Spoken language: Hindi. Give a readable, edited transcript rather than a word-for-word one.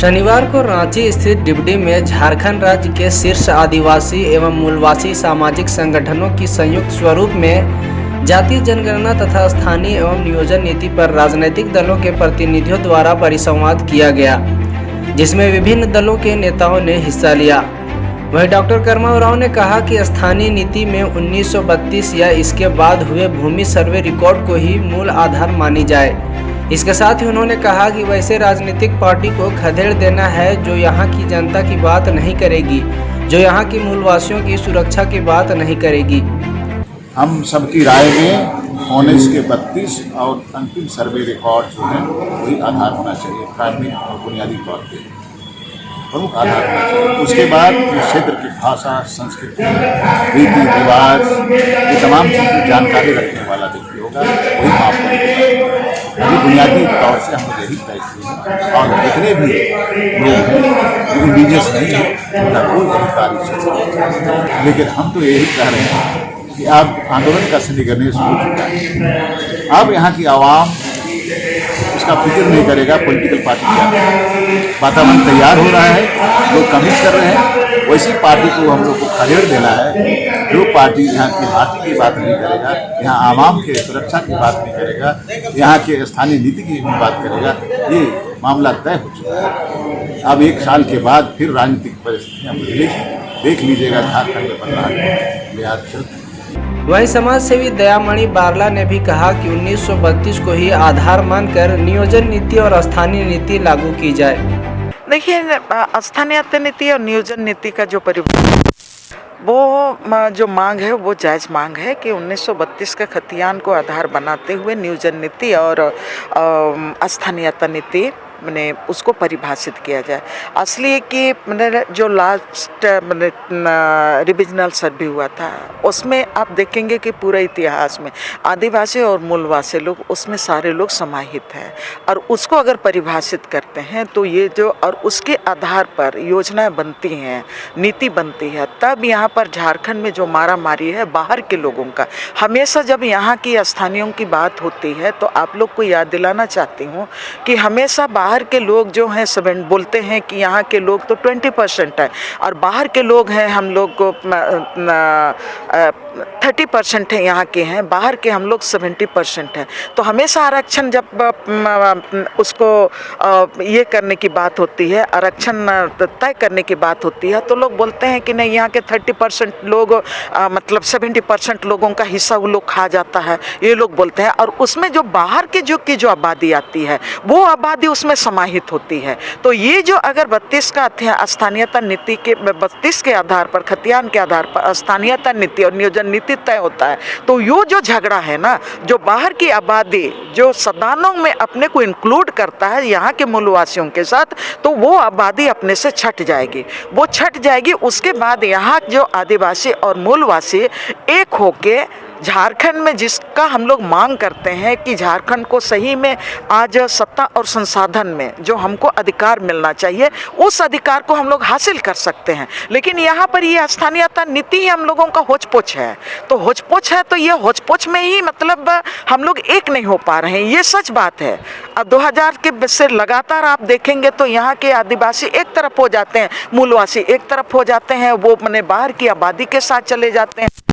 शनिवार को रांची स्थित डिबडी में झारखंड राज्य के शीर्ष आदिवासी एवं मूलवासी सामाजिक संगठनों की संयुक्त स्वरूप में जातीय जनगणना तथा स्थानीय एवं नियोजन नीति पर राजनीतिक दलों के प्रतिनिधियों द्वारा परिसंवाद किया गया, जिसमें विभिन्न दलों के नेताओं ने हिस्सा लिया। वहीं डॉक्टर कर्मा राव ने कहा कि स्थानीय नीति में 1932 या इसके बाद हुए भूमि सर्वे रिकॉर्ड को ही मूल आधार मानी जाए। इसके साथ ही उन्होंने कहा कि वैसे राजनीतिक पार्टी को खदेड़ देना है जो यहाँ की जनता की बात नहीं करेगी, जो यहाँ की मूलवासियों की सुरक्षा की बात नहीं करेगी। हम सबकी राय में ऑनेस्ट के 32 और अंतिम सर्वे रिकॉर्ड जो है वही आधार होना चाहिए, प्राथमिक और बुनियादी तौर पे प्रमुख आधार होना चाहिए। उसके बाद क्षेत्र की भाषा, संस्कृति, रीति रिवाज, ये तमाम चीज़ की जानकारी रखने वाला व्यक्ति होगा, वही मापदंड होगा। अभी बुनियादी तौर से हम यही तय किए और जितने भी लोग हैं जो इंडिजियस नहीं है उनका कोई अधिकार नहीं, लेकिन हम तो यही कह रहे हैं कि अब आंदोलन का सन्निगर्निश हो चुका है। अब यहाँ की आवाम उसका फिक्र नहीं करेगा पॉलिटिकल पार्टी क्या, वातावरण तैयार हो रहा है, लोग कमिट कर रहे हैं। वैसी पार्टी को हम लोग को खदेड़ देना है जो पार्टी यहाँ की माटी की बात नहीं करेगा, यहाँ आवाम के सुरक्षा की बात नहीं करेगा, यहाँ के स्थानीय नीति की बात करेगा। ये मामला तय हो चुका है। अब 1 साल के बाद फिर राजनीतिक परिस्थितियाँ देख लीजिएगा, झारखंड में बदलाव लिहाज चलते। वहीं समाज सेवी दयामणि बारला ने भी कहा कि 1932 को ही आधार मानकर नियोजन नीति और स्थानीय नीति लागू की जाए। देखिए, स्थानीय नीति और नियोजन नीति का जो वो जो मांग है वो जायज़ मांग है कि 1932 का खतियान को आधार बनाते हुए नियोजन नीति और स्थानीयता नीति मैंने उसको परिभाषित किया जाए। असली कि मैंने जो लास्ट मैंने रिविजनल सर्वे हुआ था उसमें आप देखेंगे कि पूरे इतिहास में आदिवासी और मूलवासी लोग उसमें सारे लोग समाहित हैं, और उसको अगर परिभाषित करते हैं तो ये जो और उसके आधार पर योजनाएं बनती हैं, नीति बनती है। तब यहाँ पर झारखंड में जो मारा मारी है बाहर के लोगों का, हमेशा जब यहाँ की स्थानीयों की बात होती है तो आप लोग को याद दिलाना चाहती हूँ कि हमेशा बाहर के लोग जो हैं सब बोलते हैं कि यहाँ के लोग तो 20% है और बाहर के लोग हैं हम लोग को 30% है, यहाँ के हैं, बाहर के हम लोग 70% हैं। तो हमेशा आरक्षण जब उसको ये करने की बात होती है, आरक्षण तय करने की बात होती है, तो लोग बोलते हैं कि नहीं, यहाँ के 30% लोग मतलब 70% लोगों का हिस्सा वो लोग खा जाता है, ये लोग बोलते हैं। और उसमें जो बाहर के जो आबादी आती है वो आबादी उसमें समाहित होती है। तो ये जो अगर 32 का स्थानीयता नीति के 32 के आधार पर, खतियान के आधार पर स्थानीयता नीति और नियोजन नीति तय होता है, तो यो जो झगड़ा है ना, जो बाहर की आबादी जो सदानों में अपने को इंक्लूड करता है यहाँ के मूलवासियों के साथ, तो वो आबादी अपने से छट जाएगी, वो छट जाएगी। उसके बाद यहाँ जो आदिवासी और मूलवासी एक होके झारखंड में जिसका हम लोग मांग करते हैं कि झारखंड को सही में आज सत्ता और संसाधन में जो हमको अधिकार मिलना चाहिए, उस अधिकार को हम लोग हासिल कर सकते हैं। लेकिन यहाँ पर ये स्थानीयता नीति ही हम लोगों का होच-पोच है। तो होच-पोच है तो ये होच-पोच में ही मतलब हम लोग एक नहीं हो पा रहे हैं, ये सच बात है। अब 2000 के से लगातार आप देखेंगे तो यहाँ के आदिवासी एक तरफ हो जाते हैं, मूलवासी एक तरफ हो जाते हैं, वो मैंने बाहर की आबादी के साथ चले जाते हैं।